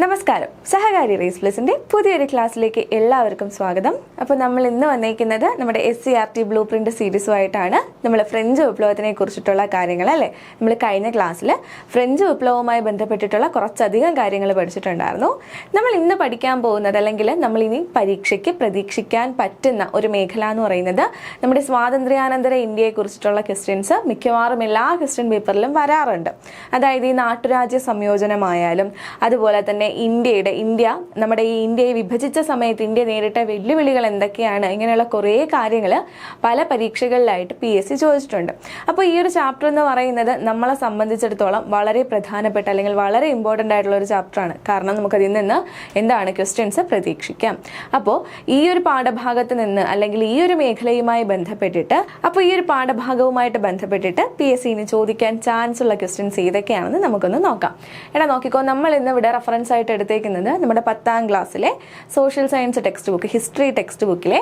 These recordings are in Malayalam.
നമസ്കാരം. സഹകാരി റേസ് പ്ലസിന്റെ പുതിയൊരു ക്ലാസ്സിലേക്ക് എല്ലാവർക്കും സ്വാഗതം. അപ്പോൾ നമ്മൾ ഇന്ന് വന്നിരിക്കുന്നത് നമ്മുടെ SCERT ബ്ലൂ പ്രിന്റ് സീരീസുമായിട്ടാണ്. നമ്മൾ ഫ്രഞ്ച് വിപ്ലവത്തിനെ കുറിച്ചിട്ടുള്ള കാര്യങ്ങൾ അല്ലേ, നമ്മൾ കഴിഞ്ഞ ക്ലാസ്സിൽ ഫ്രഞ്ച് വിപ്ലവവുമായി ബന്ധപ്പെട്ടിട്ടുള്ള കുറച്ചധികം കാര്യങ്ങൾ പഠിച്ചിട്ടുണ്ടായിരുന്നു. നമ്മൾ ഇന്ന് പഠിക്കാൻ പോകുന്നത്, അല്ലെങ്കിൽ നമ്മൾ ഇനി പരീക്ഷയ്ക്ക് പ്രതീക്ഷിക്കാൻ പറ്റുന്ന ഒരു മേഖല എന്ന് പറയുന്നത് നമ്മുടെ സ്വാതന്ത്ര്യാനന്തര ഇന്ത്യയെ കുറിച്ചിട്ടുള്ള ക്വസ്റ്റ്യൻസ് മിക്കവാറും എല്ലാ ക്വസ്റ്റ്യൻ പേപ്പറിലും വരാറുണ്ട്. അതായത് ഈ നാട്ടുരാജ്യ സംയോജനമായാലും, അതുപോലെ തന്നെ നമ്മുടെ ഈ ഇന്ത്യയെ വിഭജിച്ച സമയത്ത് ഇന്ത്യ നേരിട്ട വെല്ലുവിളികൾ എന്തൊക്കെയാണ്, ഇങ്ങനെയുള്ള കുറേ കാര്യങ്ങൾ പല പരീക്ഷകളിലായിട്ട് PSC ചോദിച്ചിട്ടുണ്ട്. അപ്പോൾ ഈ ഒരു ചാപ്റ്റർ എന്ന് പറയുന്നത് നമ്മളെ സംബന്ധിച്ചിടത്തോളം വളരെ പ്രധാനപ്പെട്ട അല്ലെങ്കിൽ വളരെ ഇമ്പോർട്ടൻ്റ് ആയിട്ടുള്ള ഒരു ചാപ്റ്ററാണ്. കാരണം നമുക്കതിൽ നിന്ന് എന്താണ് ക്വസ്റ്റ്യൻസ് പ്രതീക്ഷിക്കാം. അപ്പോൾ ഈ ഒരു പാഠഭാഗത്ത് നിന്ന് അല്ലെങ്കിൽ ഈ ഒരു മേഖലയുമായി ബന്ധപ്പെട്ടിട്ട് PSC ചോദിക്കാൻ ചാൻസ് ഉള്ള ക്വസ്റ്റ്യൻസ് ഏതൊക്കെയാണെന്ന് നമുക്കൊന്ന് നോക്കാം. നോക്കിക്കോ, നമ്മൾ ഇന്ന് ഇവിടെ റെഫറൻസ് ആയിട്ട് എടുത്തേക്കുന്നത് നമ്മുടെ 10ാം ക്ലാസ്സിലെ social science textbook, history ടെക്സ്റ്റ് ബുക്കിലെ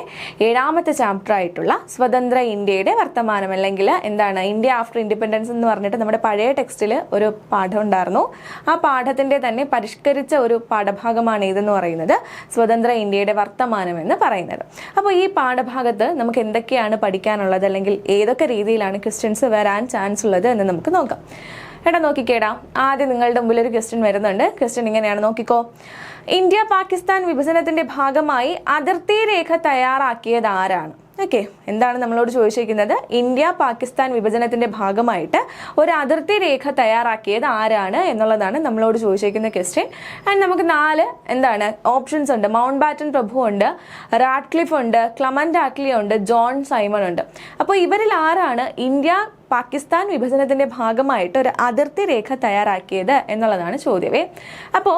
7ാമത്തെ ചാപ്റ്റർ ആയിട്ടുള്ള സ്വതന്ത്ര ഇന്ത്യയുടെ വർത്തമാനം, അല്ലെങ്കിൽ എന്താണ് ഇന്ത്യ ആഫ്റ്റർ ഇൻഡിപെൻഡൻസ് എന്ന് പറഞ്ഞിട്ട് നമ്മുടെ പഴയ ടെക്സ്റ്റിൽ ഒരു പാഠം ഉണ്ടായിരുന്നു. ആ പാഠത്തിന്റെ തന്നെ പരിഷ്കരിച്ച ഒരു പാഠഭാഗമാണ് ഇതെന്ന് പറയുന്നത് സ്വതന്ത്ര ഇന്ത്യയുടെ വർത്തമാനം എന്ന് പറയുന്നത്. അപ്പോൾ ഈ പാഠഭാഗത്ത് നമുക്ക് എന്തൊക്കെയാണ് പഠിക്കാനുള്ളത്, അല്ലെങ്കിൽ ഏതൊക്കെ രീതിയിലാണ് ക്വസ്റ്റ്യൻസ് വരാൻ ചാൻസ് ഉള്ളത് എന്ന് നമുക്ക് നോക്കാം. നോക്കിക്കേടാ, ആദ്യം നിങ്ങളുടെ മുമ്പിൽ ഒരു ക്വസ്റ്റ്യൻ വരുന്നുണ്ട്. ക്വസ്റ്റ്യൻ ഇങ്ങനെയാണ്, നോക്കിക്കോ. ഇന്ത്യ പാകിസ്ഥാൻ വിഭജനത്തിന്റെ ഭാഗമായി അതിർത്തി രേഖ തയ്യാറാക്കിയത് ആരാണ്? ഓക്കെ, എന്താണ് നമ്മളോട് ചോദിച്ചിരിക്കുന്നത്? ഇന്ത്യ പാകിസ്ഥാൻ വിഭജനത്തിന്റെ ഭാഗമായിട്ട് ഒരു അതിർത്തി രേഖ തയ്യാറാക്കിയത് ആരാണ് എന്നുള്ളതാണ് നമ്മളോട് ചോദിച്ചിരിക്കുന്ന ക്വസ്റ്റ്യൻ. ആൻഡ് നമുക്ക് 4 ഓപ്ഷൻസ് ഉണ്ട്. മൗണ്ട് ബാറ്റൻ പ്രഭു ഉണ്ട്, റാഡ്ക്ലിഫ് ഉണ്ട്, ക്ലമന്റ് ആറ്റ്ലി ഉണ്ട്, ജോൺ സൈമൺ ഉണ്ട്. അപ്പോൾ ഇവരിൽ ആരാണ് ഇന്ത്യ പാകിസ്ഥാൻ വിഭജനത്തിന്റെ ഭാഗമായിട്ട് ഒരു അതിർത്തി രേഖ തയ്യാറാക്കിയത് എന്നുള്ളതാണ് ചോദ്യമേ. അപ്പോൾ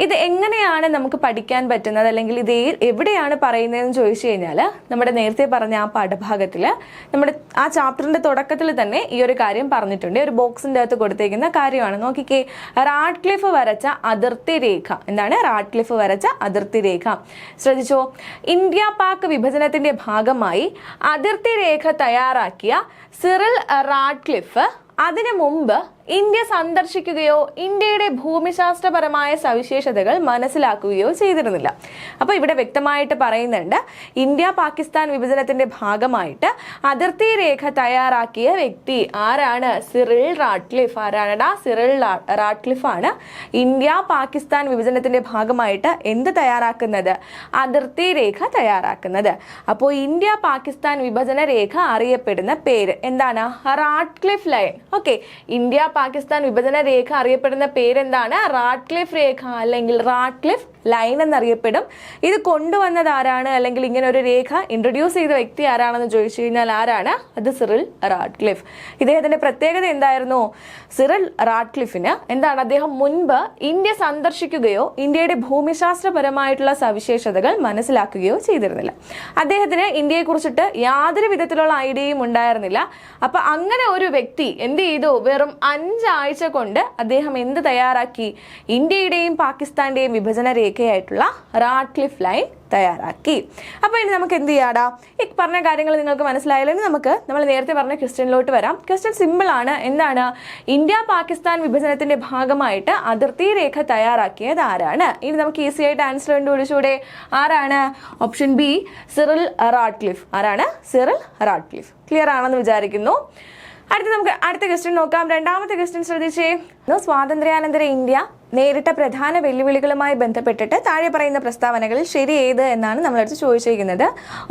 ഇത് എങ്ങനെയാണ് നമുക്ക് പഠിക്കാൻ പറ്റുന്നത്, അല്ലെങ്കിൽ ഇത് എവിടെയാണ് പറയുന്നതെന്ന് ചോദിച്ചു കഴിഞ്ഞാൽ, നമ്മുടെ നേരത്തെ പറഞ്ഞ ആ പാഠഭാഗത്തിൽ നമ്മുടെ ആ ചാപ്റ്ററിന്റെ തുടക്കത്തിൽ തന്നെ ഈ ഒരു കാര്യം പറഞ്ഞിട്ടുണ്ട്. ഒരു ബോക്സിന്റെ അകത്ത് കൊടുത്തേക്കുന്ന കാര്യമാണ്. നോക്കിക്കേ, റാഡ്ക്ലിഫ് വരച്ച അതിർത്തി രേഖ. എന്താണ് റാഡ്ക്ലിഫ് വരച്ച അതിർത്തി രേഖ? ശ്രദ്ധിച്ചോ, ഇന്ത്യ പാക് വിഭജനത്തിന്റെ ഭാഗമായി അതിർത്തി രേഖ തയ്യാറാക്കിയ സിറിൽ റാഡ്ക്ലിഫ് അതിനു മുമ്പ് ഇന്ത്യ സന്ദർശിക്കുകയോ ഇന്ത്യയുടെ ഭൂമിശാസ്ത്രപരമായ സവിശേഷതകൾ മനസ്സിലാക്കുകയോ ചെയ്തിരുന്നില്ല. അപ്പോൾ ഇവിടെ വ്യക്തമായിട്ട് പറയുന്നുണ്ട്, ഇന്ത്യ പാകിസ്ഥാൻ വിഭജനത്തിന്റെ ഭാഗമായിട്ട് അതിർത്തി രേഖ തയ്യാറാക്കിയ വ്യക്തി ആരാണ്? Cyril Radcliffe. ആരാണടാ? സിറിൽ റാഡ്ക്ലിഫ് ആണ് ഇന്ത്യ പാകിസ്ഥാൻ വിഭജനത്തിന്റെ ഭാഗമായിട്ട് എന്ത് തയ്യാറാക്കുന്നത്? അതിർത്തി രേഖ തയ്യാറാക്കുന്നത്. അപ്പോൾ ഇന്ത്യ പാകിസ്ഥാൻ വിഭജന രേഖ അറിയപ്പെടുന്ന പേര് എന്താണ്? Radcliffe line. Okay, India Pakistan വിഭജന രേഖ അറിയപ്പെടുന്ന പേരെന്താണ്? റാഡ്ക്ലിഫ് രേഖ അല്ലെങ്കിൽ റാഡ്ക്ലിഫ് ലൈൻ എന്നറിയപ്പെടും. ഇത് കൊണ്ടുവന്നത് ആരാണ്, അല്ലെങ്കിൽ ഇങ്ങനെ ഒരു രേഖ ഇൻട്രൊഡ്യൂസ് ചെയ്ത വ്യക്തി ആരാണെന്ന് ചോദിച്ചു കഴിഞ്ഞാൽ ആരാണ്? അത് സിറിൽ റാഡ്ക്ലിഫ്. ഇദ്ദേഹത്തിന്റെ പ്രത്യേകത എന്തായിരുന്നു? സിറിൽ റാഡ്ക്ലിഫിന് അദ്ദേഹം മുൻപ് ഇന്ത്യ സന്ദർശിക്കുകയോ ഇന്ത്യയുടെ ഭൂമിശാസ്ത്രപരമായിട്ടുള്ള സവിശേഷതകൾ മനസ്സിലാക്കുകയോ ചെയ്തിരുന്നില്ല. അദ്ദേഹത്തിന് ഇന്ത്യയെ കുറിച്ചിട്ട് യാതൊരു വിധത്തിലുള്ള ഐഡിയയും ഉണ്ടായിരുന്നില്ല. അപ്പൊ അങ്ങനെ ഒരു വ്യക്തി എന്ത് ചെയ്തു? വെറും 5 ആഴ്ച കൊണ്ട് അദ്ദേഹം എന്ത് തയ്യാറാക്കി? ഇന്ത്യയുടെയും പാകിസ്ഥാന്റെയും വിഭജന രേഖയായിട്ടുള്ള റാഡ്ക്ലിഫ് ലൈൻ തയ്യാറാക്കി. അപ്പോൾ ഇനി നമുക്ക് എന്ത് ചെയ്യാടാ? ഈ പറഞ്ഞ കാര്യങ്ങൾ നിങ്ങൾക്ക് മനസ്സിലായാലും നമ്മൾ നേരത്തെ പറഞ്ഞ ക്വസ്റ്റ്യനിലോട്ട് വരാം. ക്വസ്റ്റ്യൻ സിമ്പിൾ ആണ്. എന്താണ്? ഇന്ത്യ പാകിസ്ഥാൻ വിഭജനത്തിന്റെ ഭാഗമായിട്ട് അതിർത്തി രേഖ തയ്യാറാക്കിയത് ആരാണ്? ഇനി നമുക്ക് ഈസി ആയിട്ട് ആൻസർ കണ്ടുപിടിച്ചൂടെ? ആരാണ്? Option B, Cyril Radcliffe. ആരാണ്? Cyril Radcliffe. ക്ലിയർ ആണെന്ന് വിചാരിക്കുന്നു. നമുക്ക് അടുത്ത ക്വസ്റ്റ്യൻ നോക്കാം. 2ാമത്തെ ക്വസ്റ്റ്യൻ ശ്രദ്ധിച്ചേ. സ്വാതന്ത്ര്യാനന്തര ഇന്ത്യ നേരിട്ട പ്രധാന വെല്ലുവിളികളുമായി ബന്ധപ്പെട്ടിട്ട് താഴെ പറയുന്ന പ്രസ്താവനകളിൽ ശരി ഏത് എന്നാണ് നമ്മളടുത്ത് ചോദിച്ചിരിക്കുന്നത്.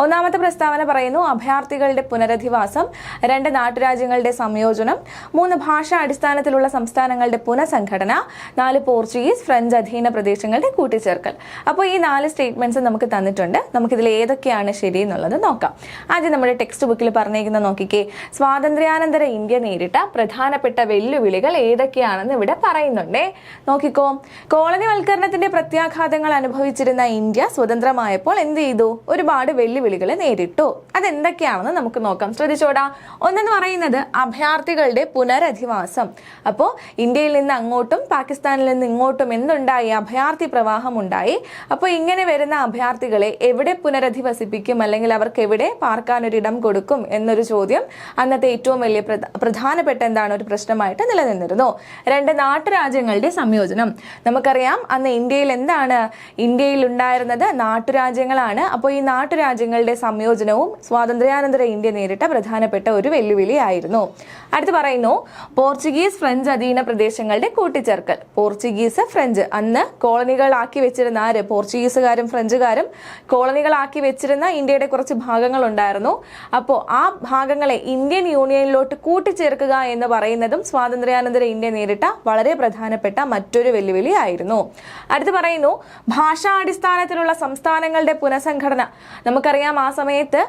1ാമത്തെ പ്രസ്താവന പറയുന്നു അഭയാർത്ഥികളുടെ പുനരധിവാസം, 2 നാട്ടുരാജ്യങ്ങളുടെ സംയോജനം, 3 ഭാഷാ അടിസ്ഥാനത്തിലുള്ള സംസ്ഥാനങ്ങളുടെ പുനഃസംഘടന, 4 പോർച്ചുഗീസ് ഫ്രഞ്ച് അധീന പ്രദേശങ്ങളുടെ കൂട്ടിച്ചേർക്കൽ. അപ്പോൾ ഈ 4 സ്റ്റേറ്റ്മെന്റ്സ് നമുക്ക് തന്നിട്ടുണ്ട്. നമുക്കിതിൽ ഏതൊക്കെയാണ് ശരി എന്നുള്ളത് നോക്കാം. ആദ്യം നമ്മുടെ ടെക്സ്റ്റ് ബുക്കിൽ പറഞ്ഞിരിക്കുന്ന നോക്കിക്കേ, സ്വാതന്ത്ര്യാനന്തര ഇന്ത്യ നേരിട്ട പ്രധാനപ്പെട്ട വെല്ലുവിളികൾ ഏതൊക്കെയാണെന്ന് ഇവിടെ പറയുന്നുണ്ടേ. നോക്കി, കോളനിവൽക്കരണത്തിന്റെ പ്രത്യാഘാതങ്ങൾ അനുഭവിച്ചിരുന്ന ഇന്ത്യ സ്വതന്ത്രമായപ്പോൾ എന്ത് ചെയ്തു? ഒരുപാട് വെല്ലുവിളികൾ നേരിട്ടു. അതെന്തൊക്കെയാണെന്ന് നമുക്ക് നോക്കാം. ശ്രദ്ധിച്ചോടാ. ഒന്നെന്ന് പറയുന്നത് അഭയാർത്ഥികളുടെ പുനരധിവാസം. അപ്പോൾ ഇന്ത്യയിൽ നിന്ന് അങ്ങോട്ടും പാകിസ്ഥാനിൽ നിന്ന് ഇങ്ങോട്ടും എന്തുണ്ടായി? അഭയാർത്ഥി പ്രവാഹം ഉണ്ടായി. അപ്പോൾ ഇങ്ങനെ വരുന്ന അഭയാർത്ഥികളെ എവിടെ പുനരധിവസിപ്പിക്കും, അല്ലെങ്കിൽ അവർക്ക് എവിടെ പാർക്കാനൊരിടം കൊടുക്കും എന്നൊരു ചോദ്യം അന്നത്തെ ഏറ്റവും വലിയ പ്രധാനപ്പെട്ട ഒരു പ്രശ്നമായിട്ട് നിലനിന്നിരുന്നു. 2 നാട്ടുരാജ്യങ്ങളുടെ സംയോജനം സംയോജനം. നമുക്കറിയാം അന്ന് ഇന്ത്യയിൽ ഉണ്ടായിരുന്നത് നാട്ടുരാജ്യങ്ങളാണ്. അപ്പോൾ ഈ നാട്ടുരാജ്യങ്ങളുടെ സംയോജനവും സ്വാതന്ത്ര്യാനന്തര ഇന്ത്യ നേരിട്ട പ്രധാനപ്പെട്ട ഒരു വെല്ലുവിളിയായിരുന്നു. അടുത്ത് പറയുന്നു പോർച്ചുഗീസ് ഫ്രഞ്ച് അധീന പ്രദേശങ്ങളുടെ കൂട്ടിച്ചേർക്കൽ. പോർച്ചുഗീസ് ഫ്രഞ്ച് അന്ന് കോളനികളാക്കി വെച്ചിരുന്ന പോർച്ചുഗീസുകാരും ഫ്രഞ്ചുകാരും കോളനികളാക്കി വെച്ചിരുന്ന ഇന്ത്യയുടെ കുറച്ച് ഭാഗങ്ങൾ ഉണ്ടായിരുന്നു. അപ്പോൾ ആ ഭാഗങ്ങളെ ഇന്ത്യൻ യൂണിയനിലോട്ട് കൂട്ടിച്ചേർക്കുക എന്ന് പറയുന്നതും സ്വാതന്ത്ര്യാനന്തര ഇന്ത്യ നേരിട്ട വളരെ പ്രധാനപ്പെട്ട മറ്റൊരു വെല്ലുവിളിയായിരുന്നു. അടുത്ത് പറയുന്നു ഭാഷാടിസ്ഥാനത്തിലുള്ള സംസ്ഥാനങ്ങളുടെ പുനഃസംഘടന. നമുക്കറിയാം ആ സമയത്ത്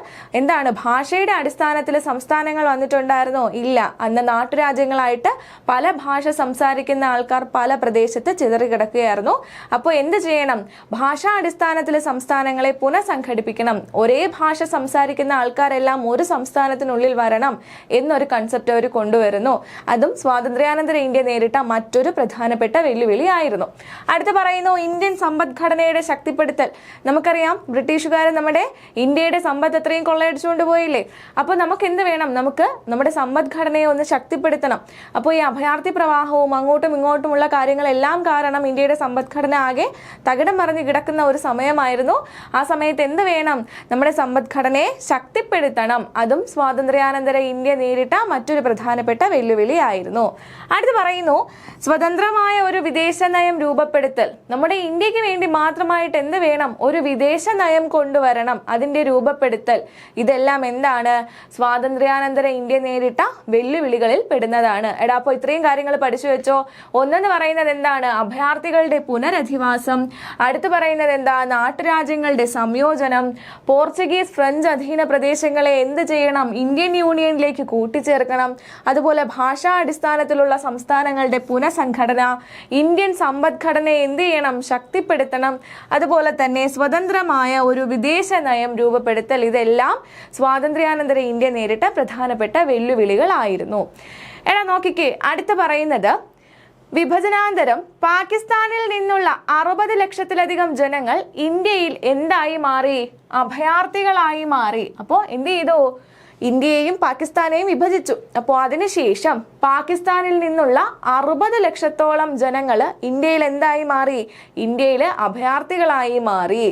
ഭാഷയുടെ അടിസ്ഥാനത്തിൽ സംസ്ഥാനങ്ങൾ വന്നിട്ടുണ്ടായിരുന്നോ? ഇല്ല. അന്ന് നാട്ടുരാജ്യങ്ങളായിട്ട് പല ഭാഷ സംസാരിക്കുന്ന ആൾക്കാർ പല പ്രദേശത്ത് ചിതറിക്കിടക്കുകയായിരുന്നു. അപ്പോൾ എന്ത് ചെയ്യണം? ഭാഷാ അടിസ്ഥാനത്തിൽ സംസ്ഥാനങ്ങളെ പുനഃസംഘടിപ്പിക്കണം. ഒരേ ഭാഷ സംസാരിക്കുന്ന ആൾക്കാരെല്ലാം ഒരു സംസ്ഥാനത്തിനുള്ളിൽ വരണം എന്നൊരു കൺസെപ്റ്റ് അവർ കൊണ്ടുവരുന്നു. അതും സ്വാതന്ത്ര്യാനന്തര ഇന്ത്യ നേരിട്ട മറ്റൊരു പ്രധാനപ്പെട്ട വെല്ലുവിളിയായിരുന്നു. അടുത്ത് പറയുന്നു ഇന്ത്യൻ സമ്പദ്ഘടനയുടെ ശക്തിപ്പെടുത്തൽ. നമുക്കറിയാം ബ്രിട്ടീഷുകാർ നമ്മുടെ ഇന്ത്യയുടെ സമ്പത്ത് അത്രയും കൊള്ളയടിച്ചുകൊണ്ട് പോയില്ലേ? അപ്പോൾ നമുക്ക് എന്ത് വേണം? നമുക്ക് നമ്മുടെ സമ്പദ്ഘടനയെ ഒന്ന് ശക്തിപ്പെടുത്തണം. അപ്പോൾ ഈ അഭയാർത്ഥി പ്രവാഹവും അങ്ങോട്ടും ഇങ്ങോട്ടുമുള്ള കാര്യങ്ങളെല്ലാം കാരണം ഇന്ത്യയുടെ സമ്പദ്ഘടന ആകെ തകിടം മറിഞ്ഞ് കിടക്കുന്ന ഒരു സമയമായിരുന്നു. ആ സമയത്ത് എന്ത് വേണം? നമ്മുടെ സമ്പദ്ഘടനയെ ശക്തിപ്പെടുത്തണം. അതും സ്വാതന്ത്ര്യാനന്തര ഇന്ത്യ നേരിട്ട മറ്റൊരു പ്രധാനപ്പെട്ട വെല്ലുവിളിയായിരുന്നു. അടുത്ത് പറയുന്നു സ്വതന്ത്രമായ ഒരു വിദേശ നയം രൂപപ്പെടുത്തൽ. നമ്മുടെ ഇന്ത്യക്ക് വേണ്ടി മാത്രമായിട്ട് എന്ത് വേണം? ഒരു വിദേശ നയം കൊണ്ടുവരണം, അതിന്റെ രൂപപ്പെടുത്തൽ. ഇതെല്ലാം സ്വാതന്ത്ര്യാനന്തര ഇന്ത്യ നേരിട്ട വെല്ലുവിളികളിൽ പെടുന്നതാണ്. അപ്പോൾ ഇത്രയും കാര്യങ്ങൾ പഠിച്ചു വെച്ചോ. ഒന്നെന്ന് പറയുന്നത് അഭയാർത്ഥികളുടെ പുനരധിവാസം. അടുത്ത് പറയുന്നത് നാട്ടുരാജ്യങ്ങളുടെ സംയോജനം. പോർച്ചുഗീസ് ഫ്രഞ്ച് അധീന പ്രദേശങ്ങളെ എന്ത് ചെയ്യണം? ഇന്ത്യൻ യൂണിയനിലേക്ക് കൂട്ടിച്ചേർക്കണം. അതുപോലെ ഭാഷാ അടിസ്ഥാനത്തിലുള്ള സംസ്ഥാനങ്ങളുടെ പുനഃസംഘടന. ഇന്ത്യൻ സമ്പദ്ഘടനയെ എന്ത് ചെയ്യണം? ശക്തിപ്പെടുത്തണം. അതുപോലെ തന്നെ സ്വതന്ത്രമായ ഒരു വിദേശ നയം രൂപപ്പെടുത്തൽ. ഇതെല്ലാം സ്വാതന്ത്ര്യാനന്തര ഇന്ത്യ നേരിട്ട പ്രധാനപ്പെട്ട വെല്ലുവിളികളായിരുന്നു. നോക്കിക്കേ, അടുത്ത് പറയുന്നത് വിഭജനാന്തരം പാകിസ്ഥാനിൽ നിന്നുള്ള 60 ലക്ഷത്തിലധികം ജനങ്ങൾ ഇന്ത്യയിൽ എന്തായി മാറി? അഭയാർത്ഥികളായി മാറി. അപ്പോൾ എന്ത് ചെയ്തു? ഇന്ത്യയെയും പാകിസ്ഥാനെയും വിഭജിച്ചു. അപ്പോൾ അതിനുശേഷം പാകിസ്ഥാനിൽ നിന്നുള്ള 60 ലക്ഷത്തോളം ജനങ്ങൾ ഇന്ത്യയിൽ എന്തായി മാറി? ഇന്ത്യയിൽ അഭയാർത്ഥികളായി മാറി.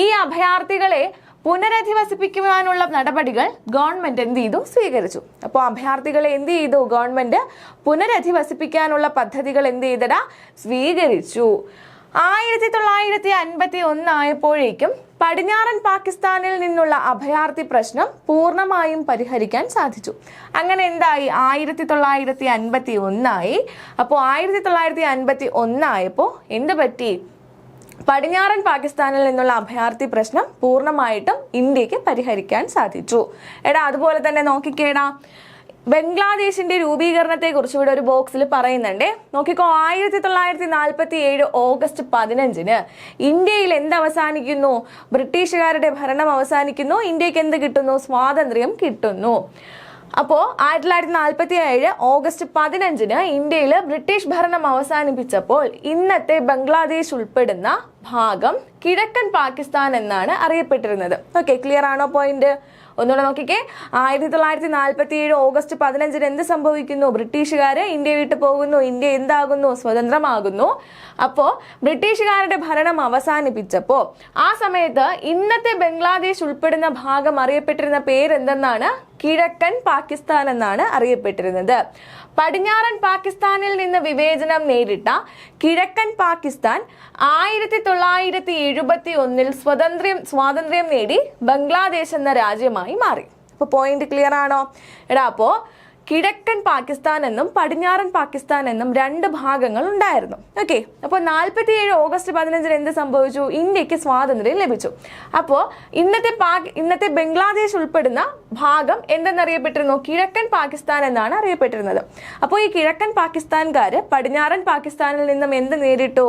ഈ അഭയാർത്ഥികളെ പുനരധിവസിപ്പിക്കുവാനുള്ള നടപടികൾ ഗവൺമെന്റ് എന്ത് ചെയ്തു? സ്വീകരിച്ചു. അപ്പോൾ അഭയാർത്ഥികളെ എന്ത് ചെയ്തു? ഗവൺമെന്റ് പുനരധിവസിപ്പിക്കാനുള്ള പദ്ധതികൾ എന്ത് ചെയ്തടാ? സ്വീകരിച്ചു. 1951 ആയപ്പോഴേക്കും പടിഞ്ഞാറൻ പാകിസ്ഥാനിൽ നിന്നുള്ള അഭയാർത്ഥി പ്രശ്നം പൂർണ്ണമായും പരിഹരിക്കാൻ സാധിച്ചു. അങ്ങനെ എന്തായി? 1951 ആയി. അപ്പോൾ 1951 ആയപ്പോൾ എന്ത് പറ്റി? പടിഞ്ഞാറൻ പാകിസ്ഥാനിൽ നിന്നുള്ള അഭയാർത്ഥി പ്രശ്നം പൂർണ്ണമായിട്ടും ഇന്ത്യക്ക് പരിഹരിക്കാൻ സാധിച്ചു. അതുപോലെ തന്നെ നോക്കിക്കേടാ, ബംഗ്ലാദേശിന്റെ രൂപീകരണത്തെ കുറിച്ച് ഇവിടെ ഒരു ബോക്സിൽ പറയുന്നുണ്ട്. നോക്കിക്കോ, 1947 ഓഗസ്റ്റ് 15 ഇന്ത്യയിൽ എന്ത് അവസാനിക്കുന്നു? ബ്രിട്ടീഷുകാരുടെ ഭരണം അവസാനിക്കുന്നു. ഇന്ത്യക്ക് എന്ത് കിട്ടുന്നു? സ്വാതന്ത്ര്യം കിട്ടുന്നു. അപ്പോൾ 1947 ഓഗസ്റ്റ് 15 ഇന്ത്യയിൽ ബ്രിട്ടീഷ് ഭരണം അവസാനിപ്പിച്ചപ്പോൾ ഇന്നത്തെ ബംഗ്ലാദേശ് ഉൾപ്പെടുന്ന ഭാഗം കിഴക്കൻ പാകിസ്ഥാൻ എന്നാണ് അറിയപ്പെട്ടിരുന്നത്. ഓക്കെ, ക്ലിയർ ആണോ പോയിന്റ്? ഒന്നുകൂടെ നോക്കിക്കേ. 1947 ഓഗസ്റ്റ് 15 എന്ത് സംഭവിക്കുന്നു? ബ്രിട്ടീഷുകാര് ഇന്ത്യ വിട്ടു പോകുന്നു. ഇന്ത്യ എന്താകുന്നു? സ്വതന്ത്രമാകുന്നു. അപ്പോൾ ബ്രിട്ടീഷുകാരുടെ ഭരണം അവസാനിപ്പിച്ചപ്പോൾ ആ സമയത്ത് ഇന്നത്തെ ബംഗ്ലാദേശ് ഉൾപ്പെടുന്ന ഭാഗം അറിയപ്പെട്ടിരുന്ന പേരെന്തെന്നാണ്? കിഴക്കൻ പാകിസ്ഥാൻ എന്നാണ് അറിയപ്പെട്ടിരുന്നത്. പടിഞ്ഞാറൻ പാകിസ്ഥാനിൽ നിന്ന് വിവേചനം നേരിട്ട കിഴക്കൻ പാകിസ്ഥാൻ 1971 സ്വാതന്ത്ര്യം നേടി ബംഗ്ലാദേശ് എന്ന രാജ്യമായി മാറി. അപ്പോൾ പോയിന്റ് ക്ലിയർ ആണോ? അപ്പോൾ കിഴക്കൻ പാകിസ്ഥാൻ എന്നും പടിഞ്ഞാറൻ പാകിസ്ഥാൻ എന്നും രണ്ട് ഭാഗങ്ങൾ ഉണ്ടായിരുന്നു. ഓക്കെ, അപ്പോൾ 47 ഓഗസ്റ്റ് 15 എന്ത് സംഭവിച്ചു? ഇന്ത്യക്ക് സ്വാതന്ത്ര്യം ലഭിച്ചു. അപ്പോൾ ഇന്നത്തെ ബംഗ്ലാദേശ് ഉൾപ്പെടുന്ന ഭാഗം എന്തെന്നറിയപ്പെട്ടിരുന്നു? കിഴക്കൻ പാകിസ്ഥാൻ എന്നാണ് അറിയപ്പെട്ടിരുന്നത്. അപ്പോൾ ഈ കിഴക്കൻ പാകിസ്ഥാൻകാര് പടിഞ്ഞാറൻ പാകിസ്ഥാനിൽ നിന്നും എന്ത് നേരിട്ടു?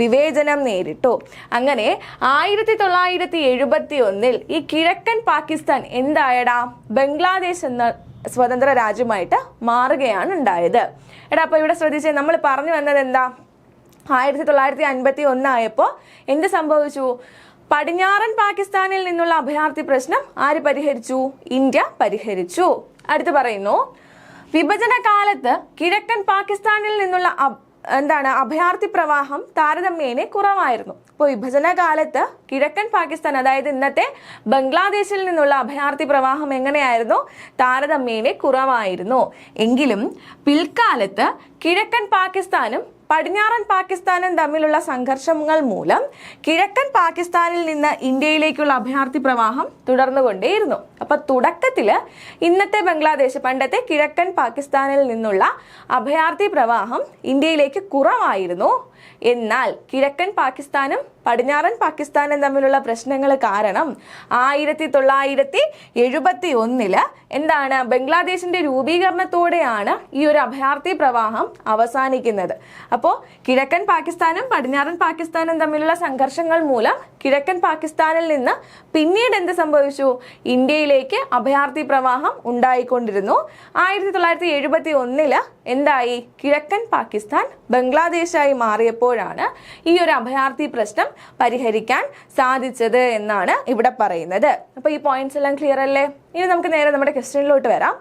വിവേചനം നേരിട്ടു. അങ്ങനെ 1971 ഈ കിഴക്കൻ പാകിസ്ഥാൻ എന്തായടാ? ബംഗ്ലാദേശ് എന്ന സ്വതന്ത്ര രാജ്യമായിട്ട് മാറുകയാണ് ഉണ്ടായത്. അപ്പോൾ ഇവിടെ ശ്രദ്ധിച്ചേ, നമ്മൾ പറഞ്ഞു വന്നത് എന്താ? 1951 ആയപ്പോൾ എന്ത് സംഭവിച്ചു? പടിഞ്ഞാറൻ പാകിസ്ഥാനിൽ നിന്നുള്ള അഭയാർത്ഥി പ്രശ്നം ആര് പരിഹരിച്ചു? ഇന്ത്യ പരിഹരിച്ചു. അടുത്ത് പറയുന്നു, വിഭജന കാലത്ത് കിഴക്കൻ പാകിസ്ഥാനിൽ നിന്നുള്ള എന്താണ് അഭയാർത്ഥി പ്രവാഹം താരതമ്യേന കുറവായിരുന്നു. ഇപ്പോൾ വിഭജന കാലത്ത് കിഴക്കൻ പാകിസ്ഥാൻ, അതായത് ഇന്നത്തെ ബംഗ്ലാദേശിൽ നിന്നുള്ള അഭയാർത്ഥി പ്രവാഹം എങ്ങനെയായിരുന്നു? താരതമ്യേന കുറവായിരുന്നു. എങ്കിലും പിൽക്കാലത്ത് കിഴക്കൻ പാകിസ്ഥാനും പടിഞ്ഞാറൻ പാകിസ്ഥാനും തമ്മിലുള്ള സംഘർഷങ്ങൾ മൂലം കിഴക്കൻ പാകിസ്ഥാനിൽ നിന്ന് ഇന്ത്യയിലേക്കുള്ള അഭയാർത്ഥി പ്രവാഹം തുടർന്നുകൊണ്ടേയിരുന്നു. അപ്പൊ തുടക്കത്തില് ഇന്നത്തെ ബംഗ്ലാദേശ്, പണ്ടത്തെ കിഴക്കൻ പാകിസ്ഥാനിൽ നിന്നുള്ള അഭയാർത്ഥി പ്രവാഹം ഇന്ത്യയിലേക്ക് കുറവായിരുന്നു. എന്നാൽ കിഴക്കൻ പാകിസ്ഥാനും പടിഞ്ഞാറൻ പാകിസ്ഥാനും തമ്മിലുള്ള പ്രശ്നങ്ങൾ കാരണം 1971 എന്താണ് ബംഗ്ലാദേശിന്റെ രൂപീകരണത്തോടെയാണ് ഈ ഒരു അഭയാർത്ഥി പ്രവാഹം അവസാനിക്കുന്നത്. അപ്പോൾ കിഴക്കൻ പാകിസ്ഥാനും പടിഞ്ഞാറൻ പാകിസ്ഥാനും തമ്മിലുള്ള സംഘർഷങ്ങൾ മൂലം കിഴക്കൻ പാകിസ്ഥാനിൽ നിന്ന് പിന്നീട് എന്ത് സംഭവിച്ചു? ഇന്ത്യയിലേക്ക് അഭയാർത്ഥി പ്രവാഹം ഉണ്ടായിക്കൊണ്ടിരുന്നു. 1971 എന്തായി? കിഴക്കൻ പാകിസ്ഥാൻ ബംഗ്ലാദേശായി മാറിയപ്പോഴാണ് ഈ ഒരു അഭയാർത്ഥി പ്രശ്നം പരിഹരിക്കാൻ സാധിച്ചത് എന്നാണ് ഇവിടെ പറയുന്നത്. അപ്പൊ ഈ പോയിന്റ്സ് എല്ലാം ക്ലിയർ അല്ലേ? ഇനി നമുക്ക് നേരെ നമ്മുടെ ക്വസ്റ്റ്യനിലോട്ട് വരാം.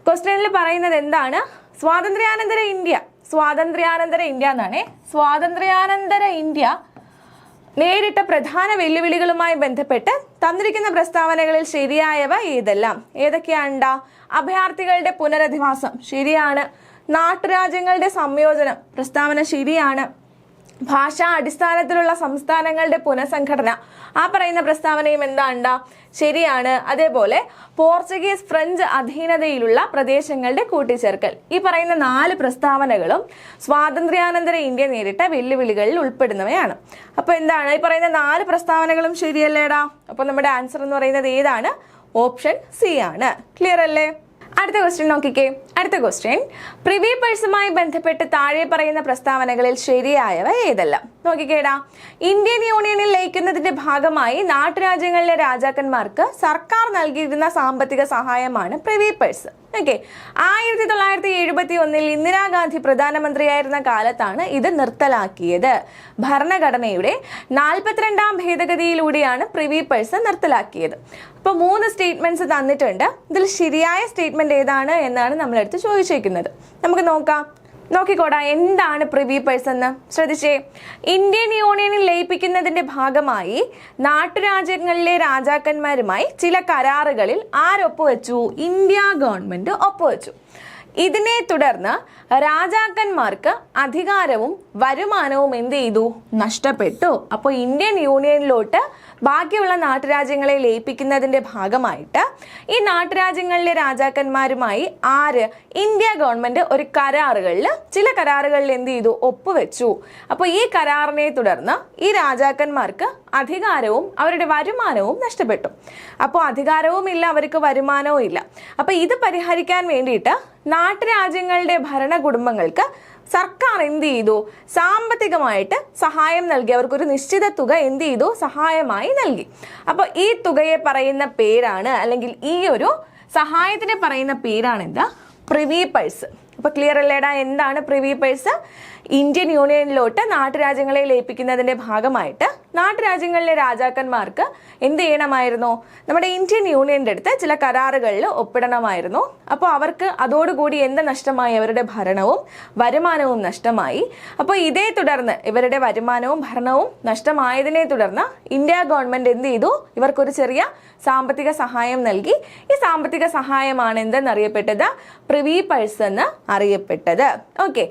ക്വസ്റ്റ്യനിൽ പറയുന്നത് എന്താണ്? സ്വാതന്ത്ര്യാനന്തര ഇന്ത്യ എന്നാണ്. സ്വാതന്ത്ര്യാനന്തര ഇന്ത്യ നേരിട്ട പ്രധാന വെല്ലുവിളികളുമായി ബന്ധപ്പെട്ട് തന്നിരിക്കുന്ന പ്രസ്താവനകളിൽ ശരിയായവ ഏതെല്ലാം? ഏതൊക്കെയാണ്ടാ? അഭയാർത്ഥികളുടെ പുനരധിവാസം ശരിയാണ്. നാട്ടുരാജ്യങ്ങളുടെ സംയോജനം പ്രസ്താവന ശരിയാണ്. ഭാഷാ അടിസ്ഥാനത്തിലുള്ള സംസ്ഥാനങ്ങളുടെ പുനഃസംഘടന, ആ പറയുന്ന പ്രസ്താവനയും എന്താണ്ടാ? ശരിയാണ്. അതേപോലെ പോർച്ചുഗീസ് ഫ്രഞ്ച് അധീനതയിലുള്ള പ്രദേശങ്ങളുടെ കൂട്ടിച്ചേർക്കൽ, ഈ പറയുന്ന 4 പ്രസ്താവനകളും സ്വാതന്ത്ര്യാനന്തര ഇന്ത്യ നേരിട്ട വെല്ലുവിളികളിൽ ഉൾപ്പെടുന്നവയാണ്. അപ്പൊ എന്താണ് ഈ പറയുന്ന 4 പ്രസ്താവനകളും ശരിയല്ലേടാ? അപ്പൊ നമ്മുടെ ആൻസർ എന്ന് പറയുന്നത് ഏതാണ്? ഓപ്ഷൻ സി ആണ്. ക്ലിയർ അല്ലേ? അടുത്ത ക്വസ്റ്റ്യൻ നോക്കിക്കേ. അടുത്ത ക്വസ്റ്റ്യൻ, പ്രിവി പേഴ്സുമായി ബന്ധപ്പെട്ട് താഴെ പറയുന്ന പ്രസ്താവനകളിൽ ശരിയായവ ഏതെല്ലാം? നോക്കിക്കേടാ. ഇന്ത്യൻ യൂണിയനിൽ ലയിക്കുന്നതിന്റെ ഭാഗമായി നാട്ടുരാജ്യങ്ങളിലെ രാജാക്കന്മാർക്ക് സർക്കാർ നൽകിയിരുന്ന സാമ്പത്തിക സഹായമാണ് പ്രിവി പേഴ്സ്. ഓക്കെ, 1971 ഇന്ദിരാഗാന്ധി പ്രധാനമന്ത്രിയായിരുന്ന കാലത്താണ് ഇത് നിർത്തലാക്കിയത്. ഭരണഘടനയുടെ 42ാം ഭേദഗതിയിലൂടെയാണ് പ്രിവി പേഴ്സ് നിർത്തലാക്കിയത്. അപ്പൊ 3 സ്റ്റേറ്റ്മെന്റ്സ് തന്നിട്ടുണ്ട്. ഇതിൽ ശരിയായ സ്റ്റേറ്റ്മെന്റ് ഏതാണ് എന്നാണ് നമ്മളെടുത്ത് ചോദിച്ചേക്കുന്നത്. നമുക്ക് നോക്കാം. നോക്കിക്കോടാ, എന്താണ് പ്രിവി പേഴ്സ് എന്ന് ശ്രദ്ധിച്ചേ. ഇന്ത്യൻ യൂണിയനിൽ ലയിപ്പിക്കുന്നതിന്റെ ഭാഗമായി നാട്ടുരാജ്യങ്ങളിലെ രാജാക്കന്മാരുമായി ചില കരാറുകളിൽ ആരൊപ്പുവെച്ചു? ഇന്ത്യ ഗവൺമെന്റ് ഒപ്പുവെച്ചു. ഇതിനെ തുടർന്ന് രാജാക്കന്മാർക്ക് അധികാരവും വരുമാനവും എന്ത് ചെയ്തു? നഷ്ടപ്പെട്ടു. അപ്പോൾ ഇന്ത്യൻ യൂണിയനിലോട്ട് ബാക്കിയുള്ള നാട്ടുരാജ്യങ്ങളെ ലയിപ്പിക്കുന്നതിന്റെ ഭാഗമായിട്ട് ഈ നാട്ടുരാജ്യങ്ങളിലെ രാജാക്കന്മാരുമായി ഇന്ത്യ ഗവൺമെന്റ് ഒരു ചില കരാറുകളിൽ എന്ത് ചെയ്തു? ഒപ്പുവെച്ചു. അപ്പോൾ ഈ കരാറിനെ തുടർന്ന് ഈ രാജാക്കന്മാർക്ക് അധികാരവും അവരുടെ വരുമാനവും നഷ്ടപ്പെട്ടു. അപ്പോൾ അധികാരവും ഇല്ല, അവർക്ക് വരുമാനവും ഇല്ല. അപ്പൊ ഇത് പരിഹരിക്കാൻ വേണ്ടിയിട്ട് നാട്ടുരാജ്യങ്ങളുടെ ഭരണകുടുംബങ്ങൾക്ക് സർക്കാർ എന്ത് ചെയ്തു? സാമ്പത്തികമായിട്ട് സഹായം നൽകി. അവർക്കൊരു നിശ്ചിത തുക എന്ത് ചെയ്തു? സഹായമായി നൽകി. അപ്പൊ ഈ തുകയെ പറയുന്ന പേരാണ്, അല്ലെങ്കിൽ ഈ ഒരു സഹായത്തിനെ പറയുന്ന പേരാണ് എന്താ? Privy purse. അപ്പൊ ക്ലിയർ അല്ലേടാ? എന്താണ് പ്രിവി പേഴ്സ്? ഇന്ത്യൻ യൂണിയനിലോട്ട് നാട്ടുരാജ്യങ്ങളെ ലയിപ്പിക്കുന്നതിന്റെ ഭാഗമായിട്ട് നാട്ടുരാജ്യങ്ങളിലെ രാജാക്കന്മാർക്ക് എന്ത് ചെയ്യണമായിരുന്നു? നമ്മുടെ ഇന്ത്യൻ യൂണിയന്റെ അടുത്ത് ചില കരാറുകളിൽ ഒപ്പിടണമായിരുന്നു. അപ്പോൾ അവർക്ക് അതോടുകൂടി എന്ത് നഷ്ടമായി? അവരുടെ ഭരണവും വരുമാനവും നഷ്ടമായി. അപ്പോൾ ഇതേ തുടർന്ന് ഇവരുടെ വരുമാനവും ഭരണവും നഷ്ടമായതിനെ തുടർന്ന് ഇന്ത്യ ഗവൺമെന്റ് എന്ത് ചെയ്തു? ഇവർക്കൊരു ചെറിയ സാമ്പത്തിക സഹായം നൽകി. ഈ സാമ്പത്തിക സഹായമാണ് എന്തെന്നറിയപ്പെട്ടത്? പ്രിവി പേഴ്സ് എന്ന് അറിയപ്പെട്ടത്. ഓക്കെ,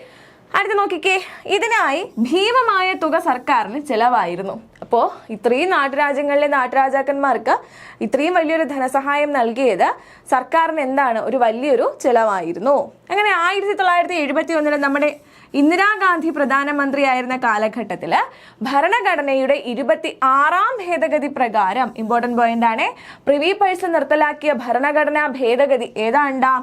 അടുത്ത് നോക്കിക്കേ. ഇതിനായി ഭീമമായ തുക സർക്കാരിന് ചെലവായിരുന്നു. അപ്പോൾ ഇത്രയും നാട്ടുരാജ്യങ്ങളിലെ നാട്ടുരാജാക്കന്മാർക്ക് ഇത്രയും വലിയൊരു ധനസഹായം നൽകിയത് സർക്കാരിന് എന്താണ്? ഒരു വലിയൊരു ചെലവായിരുന്നു. അങ്ങനെ 1971 നമ്മുടെ ഇന്ദിരാഗാന്ധി പ്രധാനമന്ത്രിയായിരുന്ന കാലഘട്ടത്തിൽ ഭരണഘടനയുടെ 26ാം ഭേദഗതി പ്രകാരം, ഇമ്പോർട്ടന്റ് പോയിന്റ് ആണ്, പ്രിവി പേഴ്സ് നിർത്തലാക്കിയ ഭരണഘടനാ ഭേദഗതി ഏതാണ്ടാ?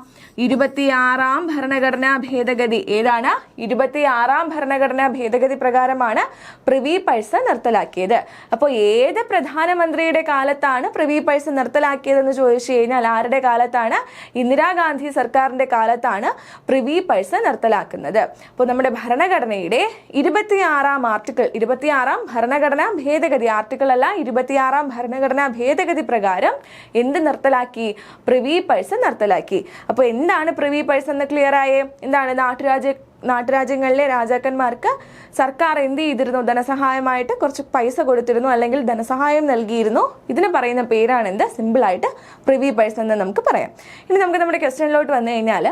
26ാം ഭരണഘടനാ ഭേദഗതി. ഏതാണ്? 26ാം ഭരണഘടനാ ഭേദഗതി പ്രകാരമാണ് പ്രിവി പേഴ്സ് നിർത്തലാക്കിയത്. അപ്പോൾ ഏത് പ്രധാനമന്ത്രിയുടെ കാലത്താണ് പ്രിവി പേഴ്സ് നിർത്തലാക്കിയതെന്ന് ചോദിച്ചു കഴിഞ്ഞാൽ ആരുടെ കാലത്താണ്? ഇന്ദിരാഗാന്ധി സർക്കാരിന്റെ കാലത്താണ് പ്രിവി പേഴ്സ് നിർത്തലാക്കുന്നത്. അപ്പോൾ നമ്മുടെ ഭരണഘടനയുടെ 26ാം ആർട്ടിക്കിൾ, 26ാം ഭരണഘടനാ ഭേദഗതി, ആർട്ടിക്കിൾ അല്ല 26ാം ഭരണഘടനാ ഭേദഗതി പ്രകാരം എന്ത് നിർത്തലാക്കി? പ്രിവി പേഴ്സ് നിർത്തലാക്കി. അപ്പോൾ എന്താണ് പ്രിവി പേഴ്സ് എന്ന് ക്ലിയർ ആയേ? എന്താണ്? നാട്ടുരാജ്യങ്ങളിലെ രാജാക്കന്മാർക്ക് സർക്കാർ എന്ത് ചെയ്തിരുന്നു? ധനസഹായമായിട്ട് കുറച്ച് പൈസ കൊടുത്തിരുന്നു, അല്ലെങ്കിൽ ധനസഹായം നൽകിയിരുന്നു. ഇതിന് പറയുന്ന പേരാണ് എന്ത്? സിമ്പിളായിട്ട് പ്രിവി പഴ്സ് എന്ന് നമുക്ക് പറയാം. ഇനി നമുക്ക് നമ്മുടെ ക്വസ്റ്റ്യനിലോട്ട് വന്നു കഴിഞ്ഞാൽ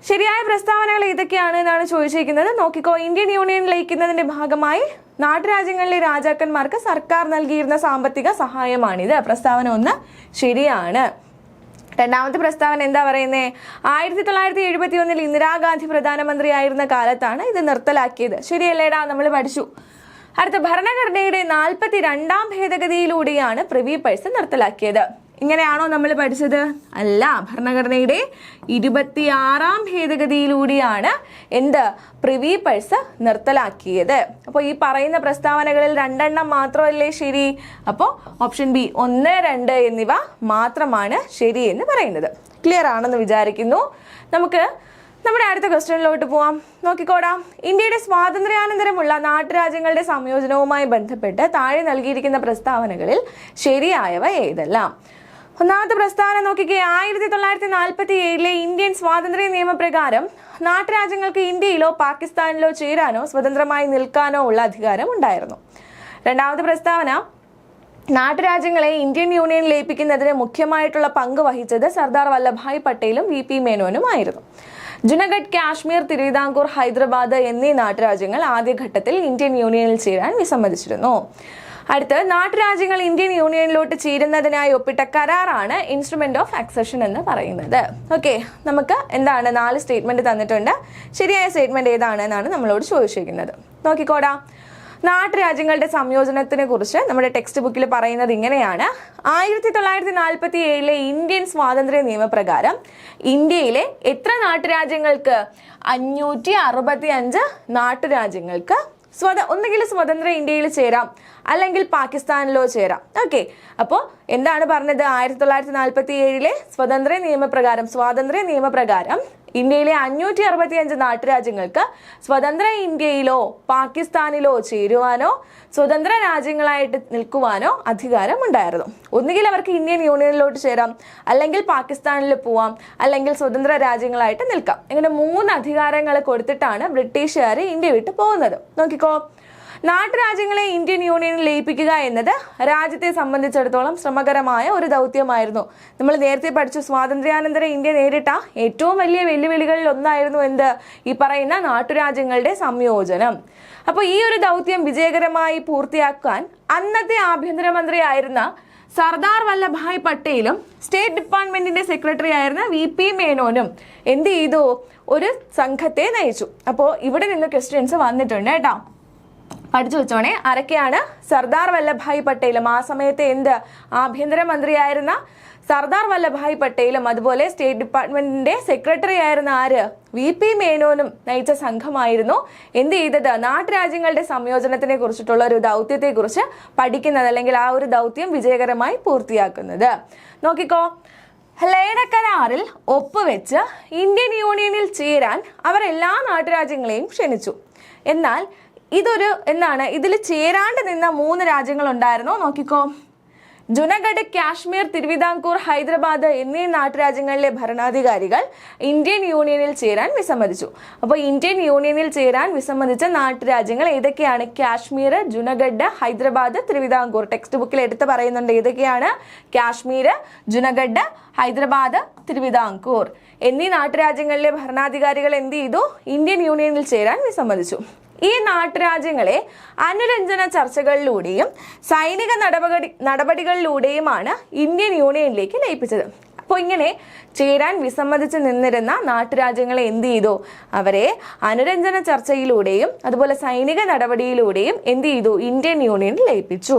ശരിയായ പ്രസ്താവനകൾ ഏതൊക്കെയാണ് എന്നാണ് ചോദിച്ചിരിക്കുന്നത്. നോക്കിക്കോ, ഇന്ത്യൻ യൂണിയൻ ലയിക്കുന്നതിന്റെ ഭാഗമായി നാട്ടുരാജ്യങ്ങളിലെ രാജാക്കന്മാർക്ക് സർക്കാർ നൽകിയിരുന്ന സാമ്പത്തിക സഹായമാണിത്. പ്രസ്താവന 1 ശരിയാണ്. രണ്ടാമത്തെ പ്രസ്താവന എന്താ പറയുന്നത്? 1971 ഇന്ദിരാഗാന്ധി പ്രധാനമന്ത്രിയായിരുന്ന കാലത്താണ് ഇത് നിർത്തലാക്കിയത്. ശരിയല്ലേടാ? നമ്മൾ പഠിച്ചു. അടുത്ത, ഭരണഘടനയുടെ 42ാം ഭേദഗതിയിലൂടെയാണ് പ്രിവി പഴ്സ് നിർത്തലാക്കിയത്. ഇങ്ങനെയാണോ നമ്മൾ പഠിച്ചത്? അല്ല, ഭരണഘടനയുടെ 26ാം ഭേദഗതിയിലൂടെയാണ് എന്ത്? പ്രിവി പഴ്സ് നിർത്തലാക്കിയത്. അപ്പോൾ ഈ പറയുന്ന പ്രസ്താവനകളിൽ 2 മാത്രമല്ലേ ശരി? അപ്പോൾ ഓപ്ഷൻ ബി 1, 2 എന്നിവ മാത്രമാണ് ശരി എന്ന് പറയുന്നത്. ക്ലിയർ ആണെന്ന് വിചാരിക്കുന്നു. നമുക്ക് നമ്മുടെ അടുത്ത ക്വസ്റ്റ്യനിലോട്ട് പോവാം. നോക്കിക്കോടാ, ഇന്ത്യയുടെ സ്വാതന്ത്ര്യാനന്തരമുള്ള നാട്ടുരാജ്യങ്ങളുടെ സംയോജനവുമായി ബന്ധപ്പെട്ട് താഴെ നൽകിയിരിക്കുന്ന പ്രസ്താവനകളിൽ ശരിയായവ ഏതെല്ലാം? ഒന്നാമത്തെ പ്രസ്താവന നോക്കിക്കേ, 1947 ഇന്ത്യൻ സ്വാതന്ത്ര്യ നിയമപ്രകാരം നാട്ടുരാജ്യങ്ങൾക്ക് ഇന്ത്യയിലോ പാകിസ്ഥാനിലോ ചേരാനോ സ്വതന്ത്രമായി നിൽക്കാനോ ഉള്ള അധികാരം ഉണ്ടായിരുന്നു. രണ്ടാമത്തെ പ്രസ്താവന, നാട്ടുരാജ്യങ്ങളെ ഇന്ത്യൻ യൂണിയൻ ലയിപ്പിക്കുന്നതിന് മുഖ്യമായിട്ടുള്ള പങ്ക് വഹിച്ചത് സർദാർ വല്ലഭായ് പട്ടേലും VP മേനോനും ആയിരുന്നു. ജുനഗഡ്, കാശ്മീർ, തിരുവിതാംകൂർ, ഹൈദരാബാദ് എന്നീ നാട്ടുരാജ്യങ്ങൾ ആദ്യഘട്ടത്തിൽ ഇന്ത്യൻ യൂണിയനിൽ ചേരാൻ വിസമ്മതിച്ചിരുന്നു. അടുത്ത്, നാട്ടുരാജ്യങ്ങൾ ഇന്ത്യൻ യൂണിയനിലോട്ട് ചേരുന്നതിനായി ഒപ്പിട്ട കരാറാണ് ഇൻസ്ട്രുമെന്റ് ഓഫ് അക്സഷൻ എന്ന് പറയുന്നത്. ഓക്കെ, നമുക്ക് എന്താണ് 4 സ്റ്റേറ്റ്മെന്റ് തന്നിട്ടുണ്ട്. ശരിയായ സ്റ്റേറ്റ്മെന്റ് ഏതാണ് എന്നാണ് നമ്മളോട് ചോദിച്ചിരിക്കുന്നത്. നോക്കിക്കോടാ, നാട്ടുരാജ്യങ്ങളുടെ സംയോജനത്തിനെ കുറിച്ച് നമ്മുടെ ടെക്സ്റ്റ് ബുക്കിൽ പറയുന്നത് ഇങ്ങനെയാണ്. 1947 ഇന്ത്യൻ സ്വാതന്ത്ര്യ നിയമപ്രകാരം ഇന്ത്യയിലെ എത്ര നാട്ടുരാജ്യങ്ങൾക്ക്? 565 നാട്ടുരാജ്യങ്ങൾക്ക് ഒന്നുകിൽ സ്വതന്ത്ര ഇന്ത്യയിൽ ചേരാം, അല്ലെങ്കിൽ പാകിസ്ഥാനിലോ ചേരാം. ഓക്കെ, അപ്പോൾ എന്താണ് പറഞ്ഞത്? 1947 സ്വാതന്ത്ര്യ നിയമപ്രകാരം ഇന്ത്യയിലെ 565 നാട്ടുരാജ്യങ്ങൾക്ക് സ്വതന്ത്ര ഇന്ത്യയിലോ പാകിസ്ഥാനിലോ ചേരുവാനോ സ്വതന്ത്ര രാജ്യങ്ങളായിട്ട് നിൽക്കുവാനോ അധികാരം ഉണ്ടായിരുന്നു. ഒന്നുകിൽ അവർക്ക് ഇന്ത്യൻ യൂണിയനിലോട്ട് ചേരാം, അല്ലെങ്കിൽ പാകിസ്ഥാനിൽ പോവാം, അല്ലെങ്കിൽ സ്വതന്ത്ര രാജ്യങ്ങളായിട്ട് നിൽക്കാം. ഇങ്ങനെ 3 അധികാരങ്ങൾ കൊടുത്തിട്ടാണ് ബ്രിട്ടീഷുകാർ ഇന്ത്യ വിട്ട് പോകുന്നത്. നോക്കിക്കോ, നാട്ടുരാജ്യങ്ങളെ ഇന്ത്യൻ യൂണിയനിൽ ലയിപ്പിക്കുക എന്നത് രാജ്യത്തെ സംബന്ധിച്ചിടത്തോളം ശ്രമകരമായ ഒരു ദൗത്യമായിരുന്നു. നമ്മൾ നേരത്തെ പഠിച്ചു, സ്വാതന്ത്ര്യാനന്തര ഇന്ത്യ നേരിട്ട ഏറ്റവും വലിയ വെല്ലുവിളികളിൽ ഒന്നായിരുന്നു എന്ത്? ഈ പറയുന്ന നാട്ടുരാജ്യങ്ങളുടെ സംയോജനം. അപ്പോൾ ഈ ഒരു ദൗത്യം വിജയകരമായി പൂർത്തിയാക്കാൻ അന്നത്തെ ആഭ്യന്തരമന്ത്രിയായിരുന്ന സർദാർ വല്ലഭായ് പട്ടേലും സ്റ്റേറ്റ് ഡിപ്പാർട്ട്മെന്റിന്റെ സെക്രട്ടറി ആയിരുന്ന VP മേനോനും എന്ത് ചെയ്തു? ഒരു സംഘത്തെ നയിച്ചു. അപ്പോൾ ഇവിടെ നിന്ന് ക്വസ്റ്റ്യൻസ് വന്നിട്ടുണ്ട് കേട്ടോ, പഠിച്ചു വെച്ചോണേ. ആരൊക്കെയാണ്? സർദാർ വല്ലഭായ് പട്ടേലും, ആ സമയത്തെ എന്ത് ആഭ്യന്തരമന്ത്രിയായിരുന്ന സർദാർ വല്ലഭായ് പട്ടേലും, അതുപോലെ സ്റ്റേറ്റ് ഡിപ്പാർട്ട്മെന്റിന്റെ സെക്രട്ടറി ആയിരുന്ന ആര്? VP മേനോനും നയിച്ച സംഘമായിരുന്നു എന്ത് ചെയ്തത്? നാട്ടുരാജ്യങ്ങളുടെ സംയോജനത്തിനെ കുറിച്ചിട്ടുള്ള ഒരു ദൗത്യത്തെ കുറിച്ച് പഠിക്കുന്നത്, അല്ലെങ്കിൽ ആ ഒരു ദൗത്യം വിജയകരമായി പൂർത്തിയാക്കുന്നത്. നോക്കിക്കോ, ലയന കരാറിൽ ഒപ്പുവെച്ച് ഇന്ത്യൻ യൂണിയനിൽ ചേരാൻ അവർ എല്ലാ നാട്ടുരാജ്യങ്ങളെയും ക്ഷണിച്ചു. എന്നാൽ ഇതിൽ ചേരാണ്ട് നിന്ന 3 രാജ്യങ്ങൾ ഉണ്ടായിരുന്നോ? നോക്കിക്കോ, ജുനഗഡ്, കാശ്മീർ, തിരുവിതാംകൂർ, ഹൈദരാബാദ് എന്നീ നാട്ടുരാജ്യങ്ങളിലെ ഭരണാധികാരികൾ ഇന്ത്യൻ യൂണിയനിൽ ചേരാൻ വിസമ്മതിച്ചു. അപ്പോൾ ഇന്ത്യൻ യൂണിയനിൽ ചേരാൻ വിസമ്മതിച്ച നാട്ടുരാജ്യങ്ങൾ ഏതൊക്കെയാണ്? കാശ്മീർ, ജുനഗഡ്, ഹൈദരാബാദ്, തിരുവിതാംകൂർ. ടെക്സ്റ്റ് ബുക്കിൽ എടുത്ത് പറയുന്നുണ്ട് ഏതൊക്കെയാണ്? കാശ്മീർ, ജുനഗഡ്, ഹൈദരാബാദ്, തിരുവിതാംകൂർ എന്നീ നാട്ടുരാജ്യങ്ങളിലെ ഭരണാധികാരികൾ എന്ത് ചെയ്തു? ഇന്ത്യൻ യൂണിയനിൽ ചേരാൻ വിസമ്മതിച്ചു. ഈ നാട്ടുരാജ്യങ്ങളെ അനുരഞ്ജന ചർച്ചകളിലൂടെയും സൈനിക നടപടികളിലൂടെയുമാണ് ഇന്ത്യൻ യൂണിയനിലേക്ക് ലയിപ്പിച്ചത്. അപ്പോൾ ഇങ്ങനെ ചേരാൻ വിസമ്മതിച്ച് നിന്നിരുന്ന നാട്ടുരാജ്യങ്ങളെ എന്ത് ചെയ്തു? അവരെ അനുരഞ്ജന ചർച്ചയിലൂടെയും അതുപോലെ സൈനിക നടപടിയിലൂടെയും എന്ത് ചെയ്തു? ഇന്ത്യൻ യൂണിയനിൽ ലയിപ്പിച്ചു.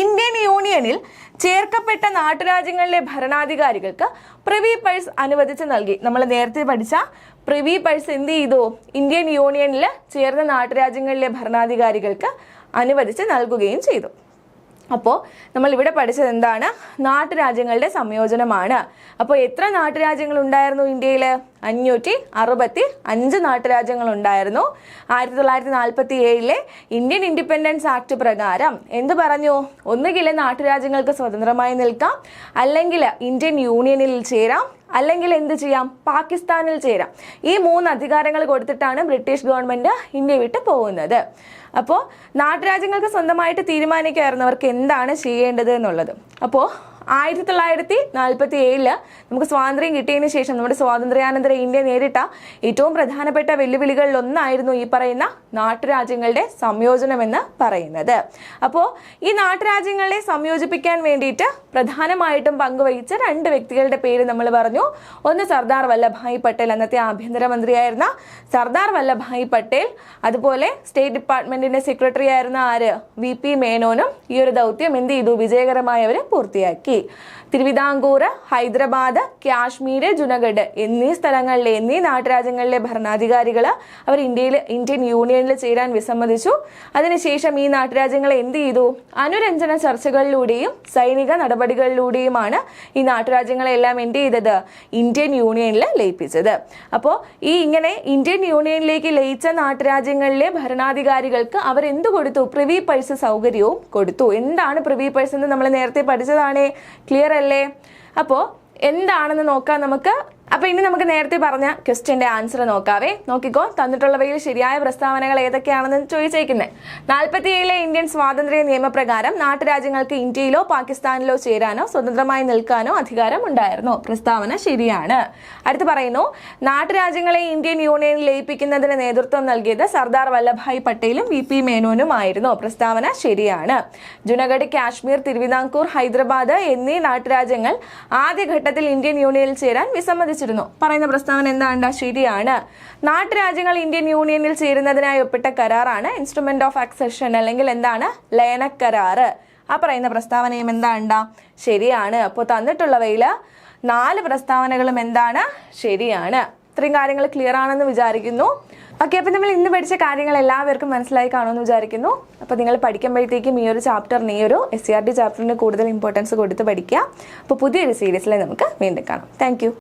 ഇന്ത്യൻ യൂണിയനിൽ ചേർക്കപ്പെട്ട നാട്ടുരാജ്യങ്ങളിലെ ഭരണാധികാരികൾക്ക് പ്രിവി പഴ്സ് അനുവദിച്ച് നൽകി. നമ്മൾ നേരത്തെ പഠിച്ച പ്രിവി പഴ്സ് എന്ത് ചെയ്തു? ഇന്ത്യൻ യൂണിയനിൽ ചേർന്ന നാട്ടുരാജ്യങ്ങളിലെ ഭരണാധികാരികൾക്ക് അനുവദിച്ച് നൽകുകയും ചെയ്തു. അപ്പോൾ നമ്മൾ ഇവിടെ പഠിച്ചത് എന്താണ്? നാട്ടുരാജ്യങ്ങളുടെ സംയോജനമാണ്. അപ്പോൾ എത്ര നാട്ടുരാജ്യങ്ങൾ ഉണ്ടായിരുന്നു ഇന്ത്യയിൽ? 565 നാട്ടുരാജ്യങ്ങൾ ഉണ്ടായിരുന്നു. 1947 ഇന്ത്യൻ ഇൻഡിപെൻഡൻസ് ആക്ട് പ്രകാരം എന്ത് പറഞ്ഞു? ഒന്നുകിൽ നാട്ടുരാജ്യങ്ങൾക്ക് സ്വതന്ത്രമായി നിൽക്കാം, അല്ലെങ്കിൽ ഇന്ത്യൻ യൂണിയനിൽ ചേരാം, അല്ലെങ്കിൽ എന്ത് ചെയ്യാം, പാകിസ്ഥാനിൽ ചേരാം. ഈ 3 അധികാരങ്ങൾ കൊടുത്തിട്ടാണ് ബ്രിട്ടീഷ് ഗവൺമെന്റ് ഇന്ത്യ വിട്ട് പോകുന്നത്. അപ്പോൾ നാട്ടുരാജ്യങ്ങൾക്ക് സ്വന്തമായിട്ട് തീരുമാനിക്കായിരുന്നു അവർക്ക് എന്താണ് ചെയ്യേണ്ടത് എന്നുള്ളത്. അപ്പോൾ 1947 നമുക്ക് സ്വാതന്ത്ര്യം കിട്ടിയതിന് ശേഷം നമ്മുടെ സ്വാതന്ത്ര്യാനന്തര ഇന്ത്യ നേരിട്ട ഏറ്റവും പ്രധാനപ്പെട്ട വെല്ലുവിളികളിൽ ഒന്നായിരുന്നു ഈ പറയുന്ന നാട്ടുരാജ്യങ്ങളുടെ സംയോജനം എന്ന് പറയുന്നത്. അപ്പോൾ ഈ നാട്ടുരാജ്യങ്ങളെ സംയോജിപ്പിക്കാൻ വേണ്ടിയിട്ട് പ്രധാനമായിട്ടും പങ്കുവഹിച്ച 2 വ്യക്തികളുടെ പേര് നമ്മൾ പറഞ്ഞു. ഒന്ന് സർദാർ വല്ലഭായ് പട്ടേൽ, അന്നത്തെ ആഭ്യന്തരമന്ത്രിയായിരുന്ന സർദാർ വല്ലഭായ് പട്ടേൽ. അതുപോലെ സ്റ്റേറ്റ് ഡിപ്പാർട്ട്മെന്റിന്റെ സെക്രട്ടറി ആയിരുന്ന ആര്, VP മേനോനും ഈ ഒരു ദൗത്യം എന്ത് ചെയ്തു, വിജയകരമായി അവർ പൂർത്തിയാക്കി. തിരുവിതാംകൂർ, ഹൈദരാബാദ്, കാശ്മീർ, ജുനഗഡ് എന്നീ സ്ഥലങ്ങളിലെ എന്നീ നാട്ടുരാജ്യങ്ങളിലെ ഭരണാധികാരികൾ അവർ ഇന്ത്യൻ യൂണിയനിൽ ചേരാൻ വിസമ്മതിച്ചു. അതിനുശേഷം ഈ നാട്ടുരാജ്യങ്ങളെ എന്ത് ചെയ്തു, അനുരഞ്ജന ചർച്ചകളിലൂടെയും സൈനിക നടപടികളിലൂടെയുമാണ് ഈ നാട്ടുരാജ്യങ്ങളെല്ലാം എന്ത് ചെയ്തത്, ഇന്ത്യൻ യൂണിയനിൽ ലയിപ്പിച്ചത്. അപ്പോൾ ഈ ഇങ്ങനെ ഇന്ത്യൻ യൂണിയനിലേക്ക് ലയിച്ച നാട്ടുരാജ്യങ്ങളിലെ ഭരണാധികാരികൾക്ക് അവർ എന്ത് കൊടുത്തു, പ്രിവി പഴ്സ് സൗകര്യവും കൊടുത്തു. എന്താണ് പ്രിവി പഴ്സ് എന്ന് നമ്മൾ നേരത്തെ പഠിച്ചതാണ്. ക്ലിയർ അല്ലേ? അപ്പോൾ എന്താണെന്ന് നോക്കാം നമുക്ക്. അപ്പൊ ഇനി നമുക്ക് നേരത്തെ പറഞ്ഞ ക്വസ്റ്റ്യന്റെ ആൻസർ നോക്കാവേ. നോക്കിക്കോ, തന്നിട്ടുള്ളവയിൽ ശരിയായ പ്രസ്താവനകൾ ഏതൊക്കെയാണെന്ന് ചോദിച്ചേക്കുന്നത്. 47 ഇന്ത്യൻ സ്വാതന്ത്ര്യ നിയമപ്രകാരം നാട്ടുരാജ്യങ്ങൾക്ക് ഇന്ത്യയിലോ പാകിസ്ഥാനിലോ ചേരാനോ സ്വതന്ത്രമായി നിൽക്കാനോ അധികാരം ഉണ്ടായിരുന്നു. പ്രസ്താവന ശരിയാണ്. അടുത്ത് പറയുന്നു, നാട്ടുരാജ്യങ്ങളെ ഇന്ത്യൻ യൂണിയനിൽ ലയിപ്പിക്കുന്നതിന് നേതൃത്വം നൽകിയത് സർദാർ വല്ലഭായ് പട്ടേലും VP മേനോനും ആയിരുന്നു. പ്രസ്താവന ശരിയാണ്. ജുനഗഡ്, കാശ്മീർ, തിരുവിതാംകൂർ, ഹൈദരാബാദ് എന്നീ നാട്ടുരാജ്യങ്ങൾ ആദ്യഘട്ടത്തിൽ ഇന്ത്യൻ യൂണിയനിൽ ചേരാൻ വിസമ്മതിച്ചു. പറയുന്ന പ്രസ്താവന എന്താണ്, ശരിയാണ്. നാട്ടുരാജ്യങ്ങൾ ഇന്ത്യൻ യൂണിയനിൽ ചേരുന്നതിനായി ഒപ്പിട്ട കരാറാണ് ഇൻസ്ട്രുമെന്റ് ഓഫ് അക്സഷൻ, അല്ലെങ്കിൽ എന്താണ്, ലയനക്കരാറ്. ആ പറയുന്ന പ്രസ്താവനയും എന്താ, ശരിയാണ്. അപ്പോൾ തന്നിട്ടുള്ളവയിൽ 4 പ്രസ്താവനകളും എന്താണ്, ശരിയാണ്. ഇത്രയും കാര്യങ്ങൾ ക്ലിയർ ആണെന്ന് വിചാരിക്കുന്നു. ഓക്കെ, അപ്പം നമ്മൾ ഇന്ന് പഠിച്ച കാര്യങ്ങൾ എല്ലാവർക്കും മനസ്സിലായി കാണുമെന്ന് വിചാരിക്കുന്നു. അപ്പോൾ നിങ്ങൾ പഠിക്കുമ്പോഴത്തേക്കും ഈ ഒരു ചാപ്റ്ററിന്, ഈ ഒരു SCRT ചാപ്റ്ററിന് കൂടുതൽ ഇമ്പോർട്ടൻസ് കൊടുത്ത് പഠിക്കുക. അപ്പോൾ പുതിയൊരു സീരീസിൽ നമുക്ക് വീണ്ടും കാണാം. താങ്ക്